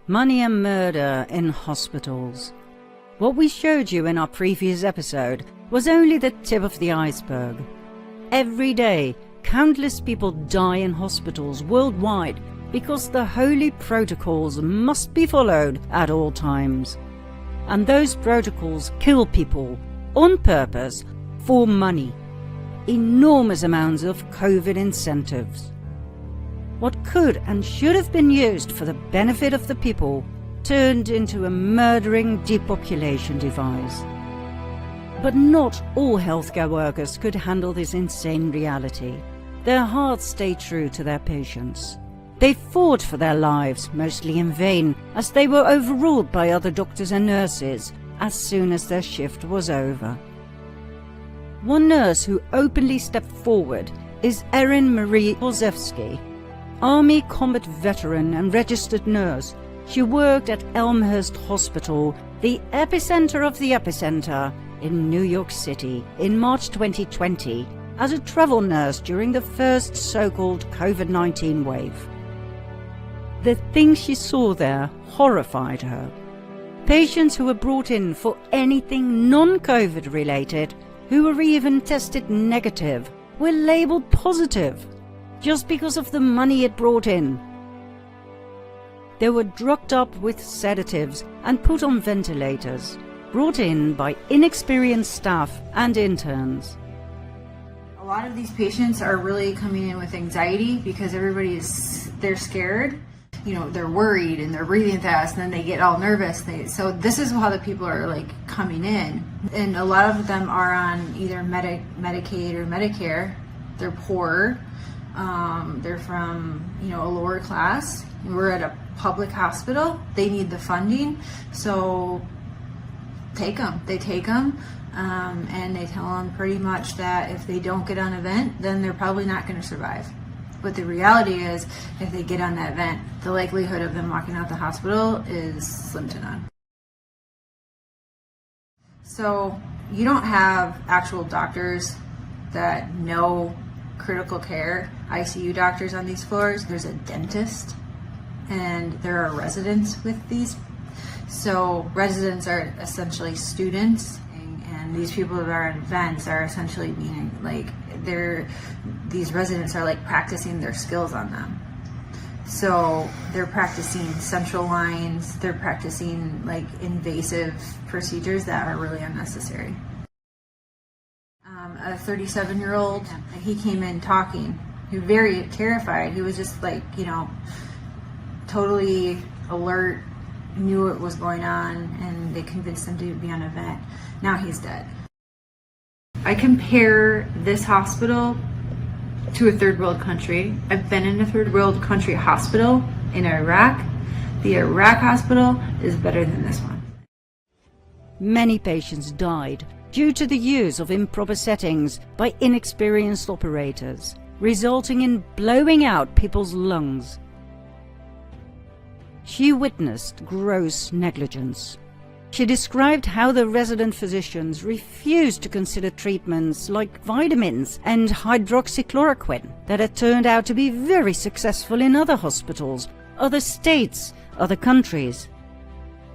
Money and murder in hospitals. What we showed you in our previous episode was only the tip of the iceberg. Every day, countless people die in hospitals worldwide because the holy protocols must be followed at all times. And those protocols kill people on purpose for money. Enormous amounts of COVID incentives. What could and should have been used for the benefit of the people turned into a murdering depopulation device. But not all healthcare workers could handle this insane reality. Their hearts stayed true to their patients. They fought for their lives, mostly in vain, as they were overruled by other doctors and nurses as soon as their shift was over. One nurse who openly stepped forward is Erin Marie Olszewski, Army combat veteran and registered nurse. She worked at Elmhurst Hospital, the epicenter of the epicenter, in New York City in March 2020 as a travel nurse during the first so-called COVID-19 wave. The things she saw there horrified her. Patients who were brought in for anything non-COVID related, who were even tested negative, were labeled positive just because of the money it brought in. They were drugged up with sedatives and put on ventilators, brought in by inexperienced staff and interns. A lot of these patients are really coming in with anxiety because they're scared. You know, they're worried and they're breathing fast and then they get all nervous. So this is how the people are like coming in. And a lot of them are on either Medicaid or Medicare. They're poor. They're from, a lower class. We're at a public hospital. They need the funding. So take them. They take them. And they tell them pretty much that if they don't get on a vent, then they're probably not going to survive. But the reality is, if they get on that vent, the likelihood of them walking out the hospital is slim to none. So you don't have actual doctors that know critical care, ICU doctors on these floors. There's a dentist, and there are residents with these. So residents are essentially students, and these people that are in vents are essentially being like, these residents are like practicing their skills on them. So they're practicing central lines, they're practicing like invasive procedures that are really unnecessary. A 37-year-old, he came in talking. He was very terrified. He was just like, totally alert, knew what was going on, and they convinced him to be on a vent. Now he's dead. I compare this hospital to a third world country. I've been in a third world country hospital in Iraq. The Iraq hospital is better than this one. Many patients died due to the use of improper settings by inexperienced operators, resulting in blowing out people's lungs. She witnessed gross negligence. She described how the resident physicians refused to consider treatments like vitamins and hydroxychloroquine that had turned out to be very successful in other hospitals, other states, other countries.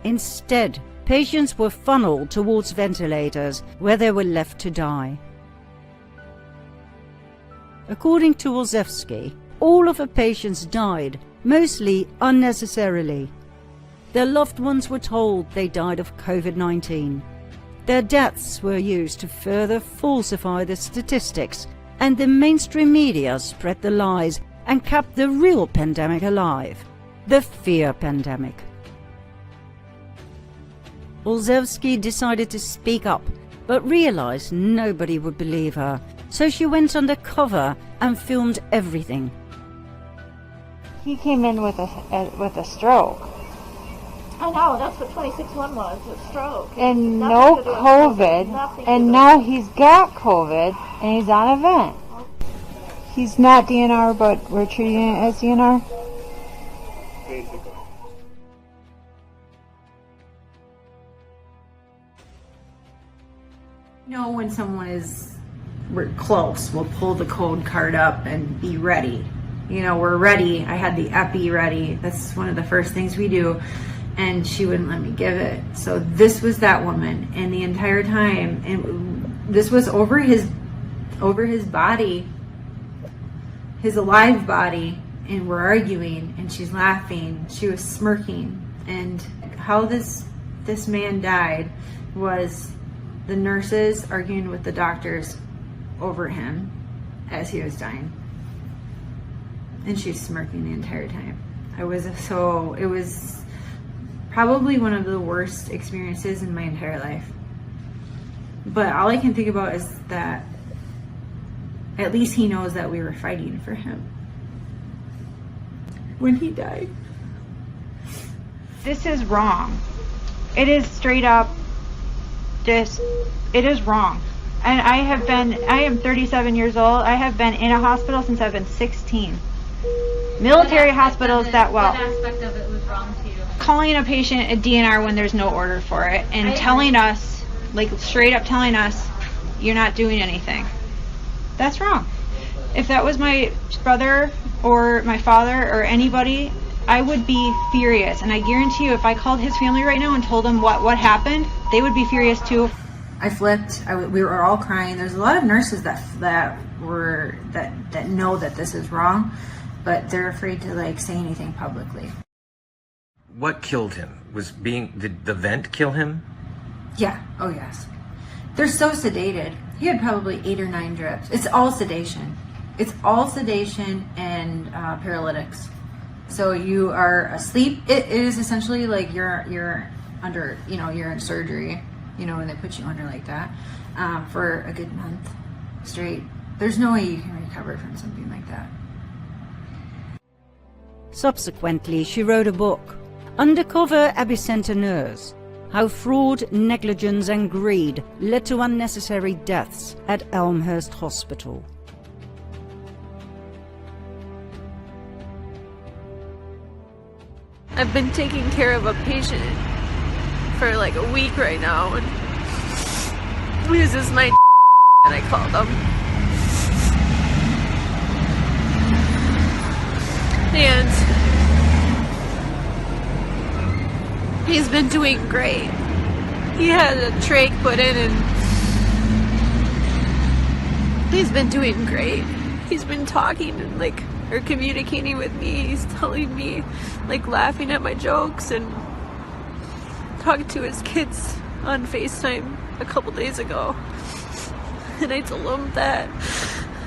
Instead, patients were funneled towards ventilators where they were left to die. According to Olszewski, all of her patients died, mostly unnecessarily. Their loved ones were told they died of COVID-19. Their deaths were used to further falsify the statistics, and the mainstream media spread the lies and kept the real pandemic alive, the fear pandemic. Olszewski decided to speak up, but realized nobody would believe her, so she went undercover and filmed everything. He came in with a stroke. I know, that's what 26-1 was, a stroke. And no COVID, and now he's got COVID, and he's on a vent. He's not DNR, but we're treating it as DNR? Basically. When someone is close, we'll pull the code card up and be ready. you know, we're ready. I had the epi ready. That's one of the first things we do. And she wouldn't let me give it. So this was that woman. And the entire time, and this was over his body, his alive body. And we're arguing, and she's laughing. She was smirking. And how this man died was the nurses arguing with the doctors over him as he was dying. And she's smirking the entire time. It was probably one of the worst experiences in my entire life. But all I can think about is that at least he knows that we were fighting for him when he died. This is wrong. It is straight up it is wrong. And I am 37 years old. I have been in a hospital since I've been 16. Military hospitals that well. What aspect of it was wrong to you? Calling a patient a DNR when there's no order for it, and telling us, like straight up telling us, you're not doing anything. That's wrong. If that was my brother or my father or anybody, I would be furious. And I guarantee you, if I called his family right now and told them what happened, they would be furious too. I flipped. We were all crying. There's a lot of nurses that know that this is wrong, but they're afraid to like say anything publicly. What killed him? Did the vent kill him? Yeah. Oh yes. They're so sedated. He had probably 8 or 9 drips. It's all sedation. It's all sedation and paralytics. So you are asleep. It is essentially like you're under, you know, you're in surgery, you know, when they put you under like that for a good month straight. There's no way you can recover from something like that. Subsequently, she wrote a book, Undercover Epicenter Nurse: How Fraud, Negligence and Greed Led to Unnecessary Deaths at Elmhurst Hospital. I've been taking care of a patient for like a week right now, and this is my and I called him. And he's been doing great. He had a trach put in and he's been doing great. He's been talking and like, or communicating with me. He's telling me, like, laughing at my jokes and talking to his kids on FaceTime a couple days ago. And I told him that,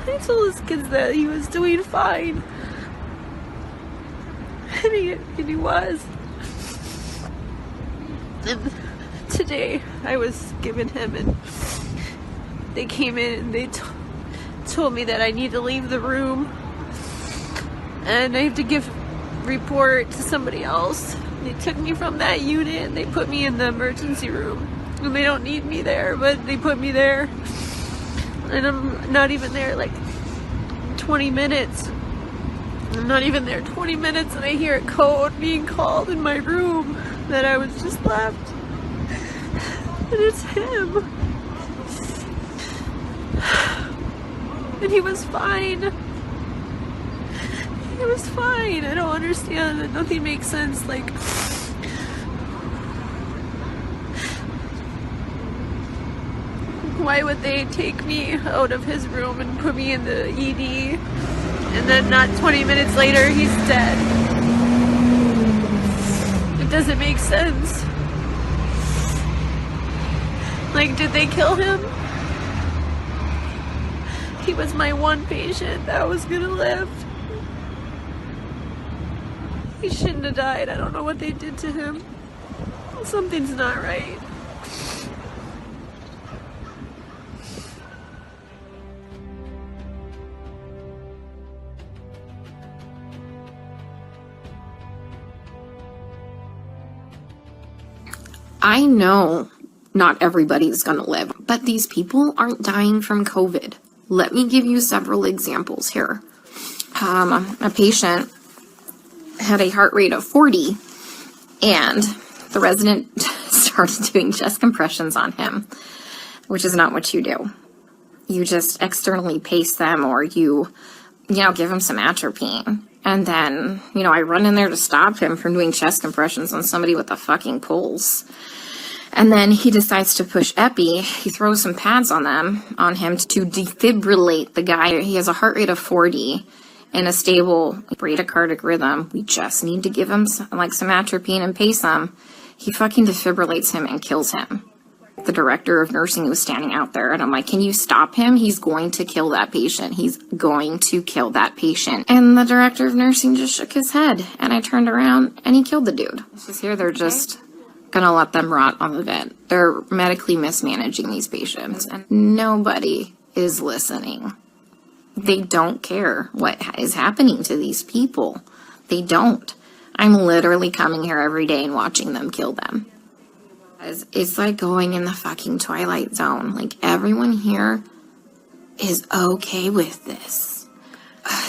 I told his kids that he was doing fine. And he was. And today I was giving him, and they came in and they told me that I need to leave the room and I have to give report to somebody else. They took me from that unit and they put me in the emergency room, and they don't need me there, but they put me there, and I'm not even there like 20 minutes. I'm not even there 20 minutes and I hear a code being called in my room that I was just left, and it's him. And he was fine. He was fine. I don't understand. Nothing makes sense. Like, why would they take me out of his room and put me in the ED, and then not 20 minutes later he's dead? It doesn't make sense. Like, did they kill him? He was my one patient that was gonna live. He shouldn't have died. I don't know what they did to him. Something's not right. I know not everybody's gonna live, but these people aren't dying from COVID. Let me give you several examples here. A patient had a heart rate of 40, and the resident started doing chest compressions on him, which is not what you do. You just externally pace them, or you give him some atropine. And then, I run in there to stop him from doing chest compressions on somebody with a fucking pulse. And then he decides to push epi. He throws some pads on him to defibrillate the guy. He has a heart rate of 40 and a stable bradycardic rhythm. We just need to give him some atropine and pace him. He fucking defibrillates him and kills him. The director of nursing was standing out there, and I'm like, can you stop him? He's going to kill that patient. He's going to kill that patient. And the director of nursing just shook his head, and I turned around, and he killed the dude. It's just here, they're just gonna let them rot on the vent. They're medically mismanaging these patients, and nobody is listening. They don't care what is happening to these people. They don't. I'm literally coming here every day and watching them kill them. It's like going in the fucking Twilight Zone. Like, everyone here is okay with this.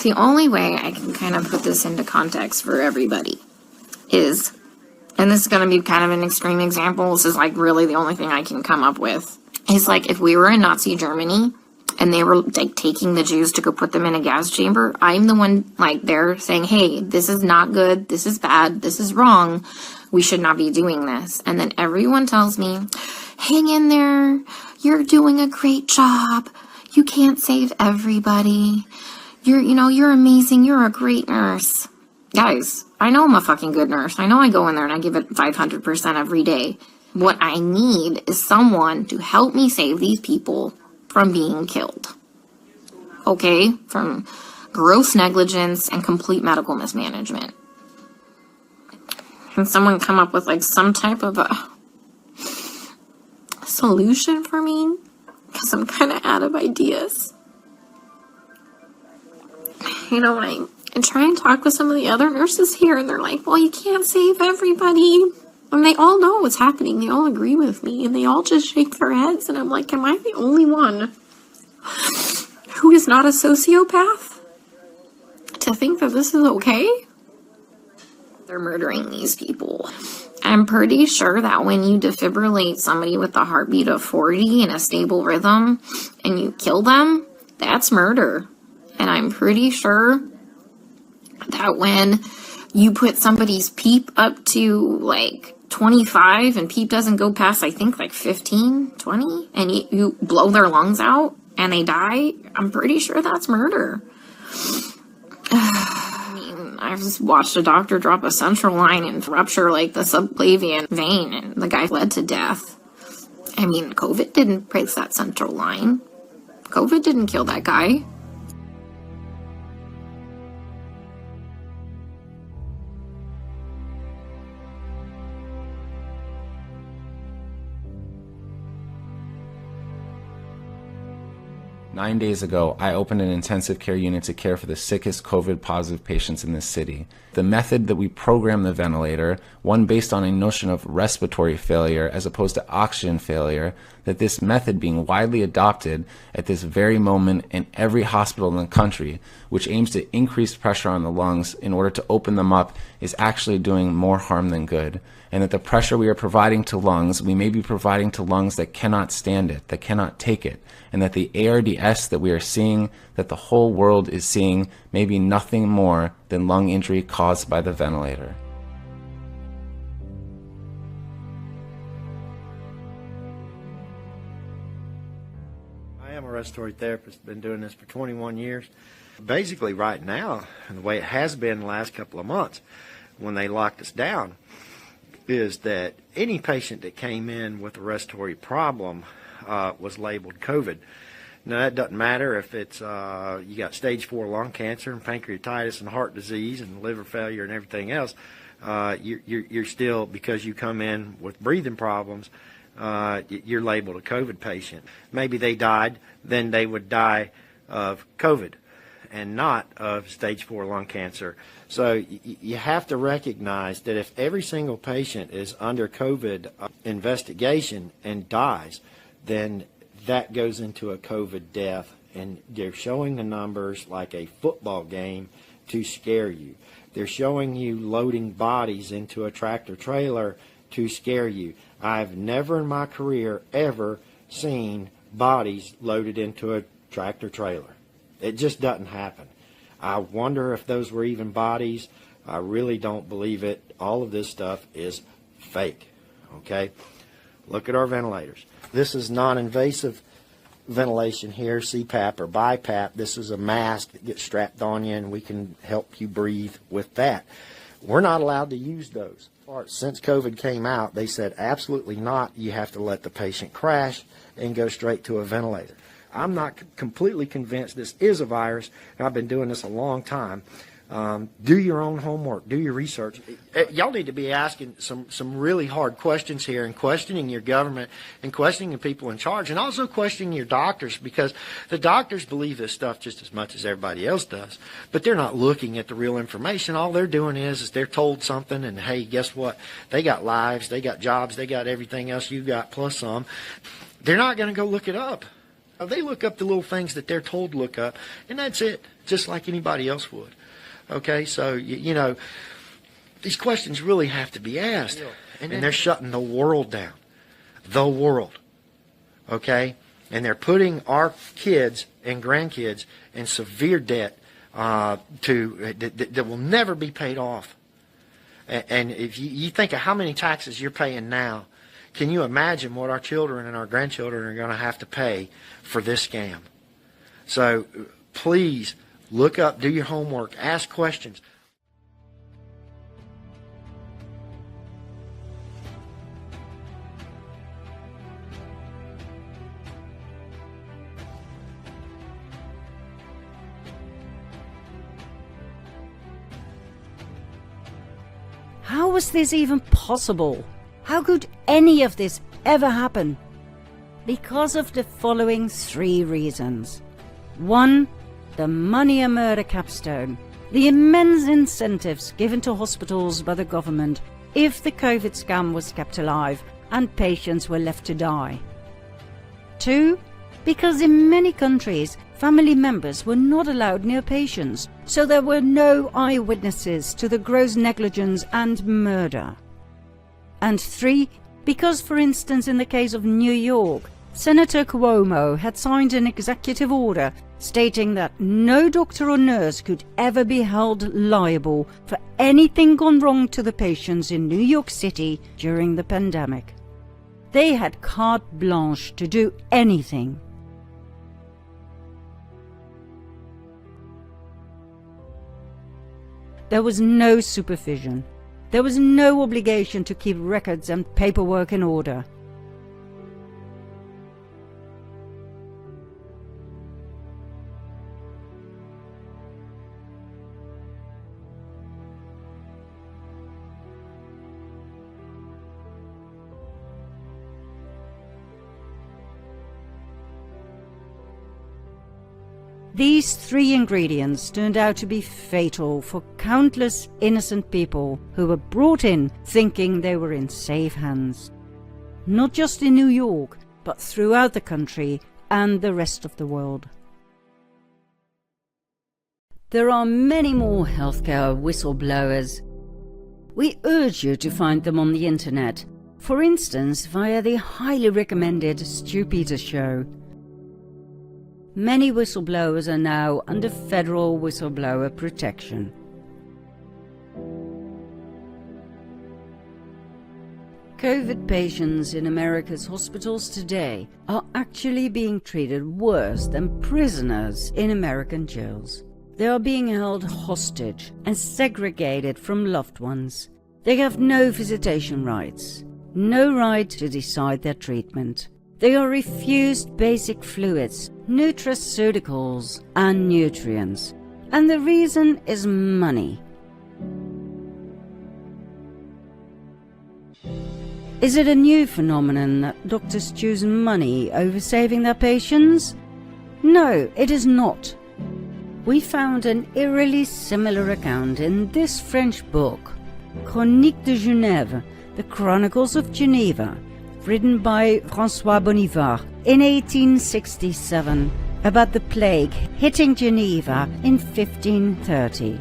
The only way I can kind of put this into context for everybody is, and this is going to be kind of an extreme example, this is like really the only thing I can come up with, is like if we were in Nazi Germany and they were like taking the Jews to go put them in a gas chamber, I'm the one like there saying, hey, this is not good, this is bad, this is wrong, we should not be doing this. And then everyone tells me, hang in there, you're doing a great job, you can't save everybody, you're amazing, you're a great nurse. Guys, I know I'm a fucking good nurse. I know I go in there and I give it 500% every day. What I need is someone to help me save these people from being killed. Okay? From gross negligence and complete medical mismanagement. Can someone come up with like some type of a solution for me? Because I'm kind of out of ideas. When I try and talk with some of the other nurses here, and they're like, well, you can't save everybody. And they all know what's happening. They all agree with me, and they all just shake their heads. And I'm like, am I the only one who is not a sociopath to think that this is okay? They're murdering these people. I'm pretty sure that when you defibrillate somebody with a heartbeat of 40 and a stable rhythm, and you kill them, that's murder. And I'm pretty sure that when you put somebody's PEEP up to like 25 and PEEP doesn't go past, I think, like 15, 20, and you blow their lungs out and they die, I'm pretty sure that's murder. I've just watched a doctor drop a central line and rupture like the subclavian vein, and the guy bled to death. COVID didn't break that central line. COVID didn't kill that guy. Nine days ago, I opened an intensive care unit to care for the sickest COVID-positive patients in this city. The method that we program the ventilator, one based on a notion of respiratory failure as opposed to oxygen failure, that this method being widely adopted at this very moment in every hospital in the country, which aims to increase pressure on the lungs in order to open them up, is actually doing more harm than good. And that the pressure we are providing to lungs, we may be providing to lungs that cannot stand it, that cannot take it. And that the ARDS that we are seeing, that the whole world is seeing, may be nothing more than lung injury caused by the ventilator. I am a respiratory therapist, been doing this for 21 years. Basically right now, and the way it has been the last couple of months, when they locked us down, is that any patient that came in with a respiratory problem was labeled COVID. Now that doesn't matter if it's you got stage 4 lung cancer and pancreatitis and heart disease and liver failure and everything else. You're still, because you come in with breathing problems, you're labeled a COVID patient. Maybe they died, then they would die of COVID and not of stage 4 lung cancer. So you have to recognize that if every single patient is under COVID investigation and dies, then that goes into a COVID death, and they're showing the numbers like a football game to scare you. They're showing you loading bodies into a tractor trailer to scare you. I've never in my career ever seen bodies loaded into a tractor trailer. It just doesn't happen. I wonder if those were even bodies. I really don't believe it. All of this stuff is fake, okay? Look at our ventilators. This is non-invasive ventilation here, CPAP or BiPAP. This is a mask that gets strapped on you, and we can help you breathe with that. We're not allowed to use those. Since COVID came out, they said absolutely not. You have to let the patient crash and go straight to a ventilator. I'm not completely convinced this is a virus, and I've been doing this a long time. Do your own homework. Do your research. Y'all need to be asking some really hard questions here, and questioning your government, and questioning the people in charge, and also questioning your doctors, because the doctors believe this stuff just as much as everybody else does, but they're not looking at the real information. All they're doing is they're told something, and hey, guess what? They got lives, they got jobs, they got everything else you got plus some. They're not going to go look it up. They look up the little things that they're told to look up, and that's it, just like anybody else would. Okay, so, you know, these questions really have to be asked. And they're shutting the world down. The world. Okay? And they're putting our kids and grandkids in severe debt that will never be paid off. And if you think of how many taxes you're paying now, can you imagine what our children and our grandchildren are going to have to pay for this scam? So, please, look up, do your homework, ask questions. How was this even possible? How could any of this ever happen? Because of the following 3 reasons. 1. The money and murder capstone, the immense incentives given to hospitals by the government if the COVID scam was kept alive and patients were left to die. 2. Because in many countries, family members were not allowed near patients, so there were no eyewitnesses to the gross negligence and murder. And 3. Because, for instance, in the case of New York, Senator Cuomo had signed an executive order stating that no doctor or nurse could ever be held liable for anything gone wrong to the patients in New York City during the pandemic. They had carte blanche to do anything. There was no supervision. There was no obligation to keep records and paperwork in order. These 3 ingredients turned out to be fatal for countless innocent people who were brought in thinking they were in safe hands. Not just in New York, but throughout the country and the rest of the world. There are many more healthcare whistleblowers. We urge you to find them on the internet, for instance via the highly recommended Stu Peters Show. Many whistleblowers are now under federal whistleblower protection. COVID patients in America's hospitals today are actually being treated worse than prisoners in American jails. They are being held hostage and segregated from loved ones. They have no visitation rights, no right to decide their treatment. They are refused basic fluids, nutraceuticals, and nutrients. And the reason is money. Is it a new phenomenon that doctors choose money over saving their patients? No, it is not. We found an eerily similar account in this French book, Chroniques de Genève, The Chronicles of Geneva, written by François Bonivard in 1867, about the plague hitting Geneva in 1530.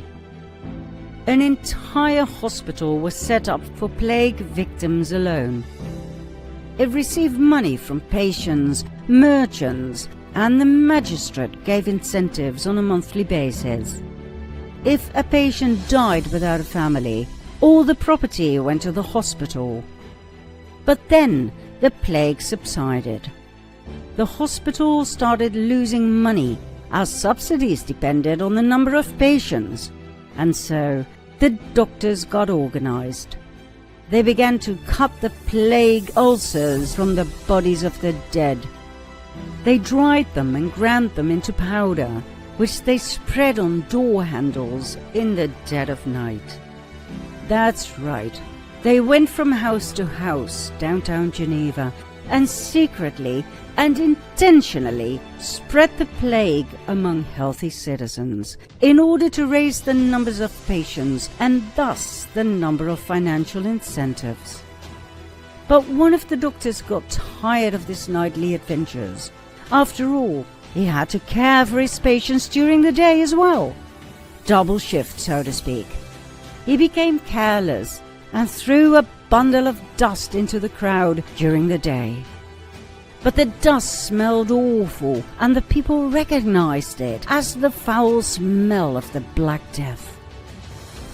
An entire hospital was set up for plague victims alone. It received money from patients, merchants, and the magistrate gave incentives on a monthly basis. if a patient died without a family, all the property went to the hospital. But then the plague subsided. The hospital started losing money as subsidies depended on the number of patients, and so the doctors got organized. They began to cut the plague ulcers from the bodies of the dead. They dried them and ground them into powder, which they spread on door handles in the dead of night. That's right. They went from house to house downtown Geneva and secretly and intentionally spread the plague among healthy citizens in order to raise the numbers of patients and thus the number of financial incentives. But one of the doctors got tired of these nightly adventures. After all, he had to care for his patients during the day as well. Double shift, so to speak. He became careless and threw a bundle of dust into the crowd during the day. But the dust smelled awful, and the people recognized it as the foul smell of the Black Death.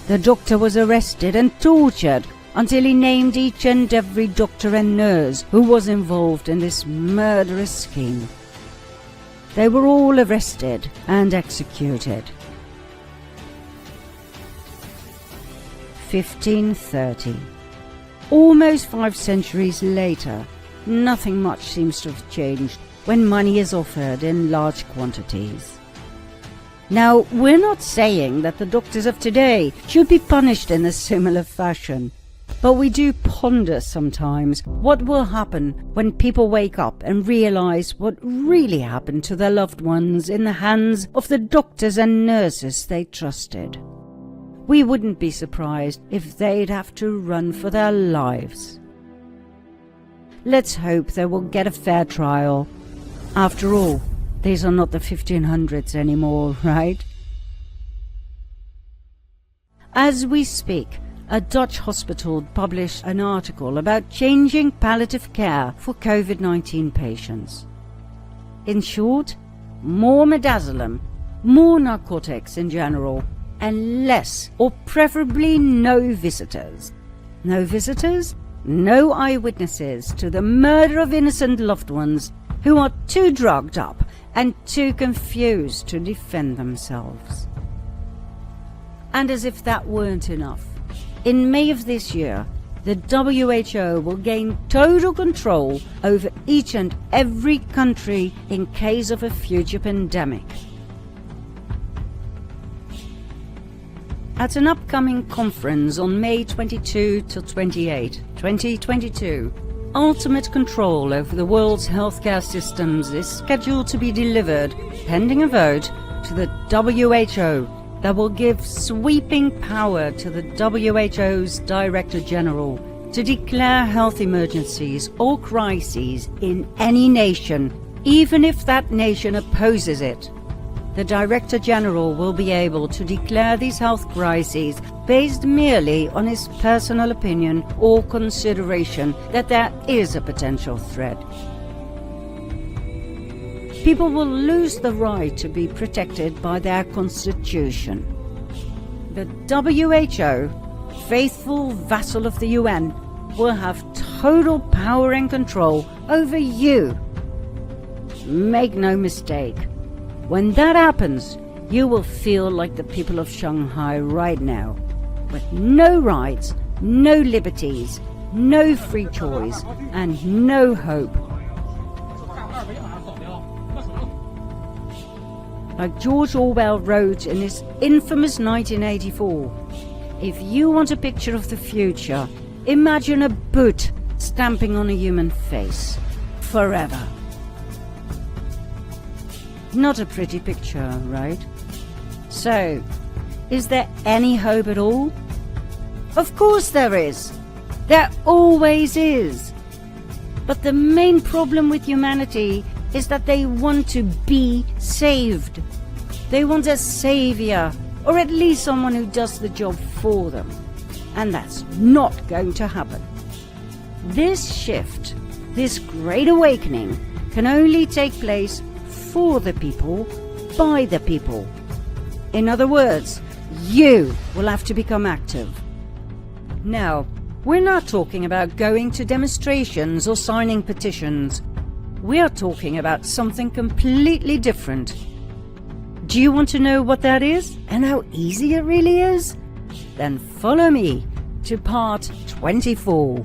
The doctor was arrested and tortured until he named each and every doctor and nurse who was involved in this murderous scheme. They were all arrested and executed. 1530. Almost 5 centuries later, nothing much seems to have changed when money is offered in large quantities. Now, we're not saying that the doctors of today should be punished in a similar fashion, but we do ponder sometimes what will happen when people wake up and realize what really happened to their loved ones in the hands of the doctors and nurses they trusted. We wouldn't be surprised if they'd have to run for their lives. Let's hope they will get a fair trial. After all, these are not the 1500s anymore, right? As we speak, a Dutch hospital published an article about changing palliative care for COVID-19 patients. In short, more midazolam, more narcotics in general, and less, or preferably no visitors. No visitors? No eyewitnesses to the murder of innocent loved ones who are too drugged up and too confused to defend themselves. And as if that weren't enough, in May of this year, the WHO will gain total control over each and every country in case of a future pandemic. At an upcoming conference on May 22 to 28, 2022, ultimate control over the world's healthcare systems is scheduled to be delivered, pending a vote, to the WHO that will give sweeping power to the WHO's Director General to declare health emergencies or crises in any nation, even if that nation opposes it. The Director General will be able to declare these health crises based merely on his personal opinion or consideration that there is a potential threat. People will lose the right to be protected by their constitution. The WHO, faithful vassal of the UN, will have total power and control over you. Make no mistake. When that happens, you will feel like the people of Shanghai right now, with no rights, no liberties, no free choice, and no hope. Like George Orwell wrote in his infamous 1984, if you want a picture of the future, imagine a boot stamping on a human face, forever. Not a pretty picture, right? So, is there any hope at all? Of course there is. There always is. But the main problem with humanity is that they want to be saved. They want a savior, or at least someone who does the job for them. And that's not going to happen. This shift, this great awakening, can only take place for the people, by the people. In other words, You will have to become active. Now, we're not talking about going to demonstrations or signing petitions. We're talking about something completely different. Do you want to know what that is and how easy it really is? Then follow me to part 24.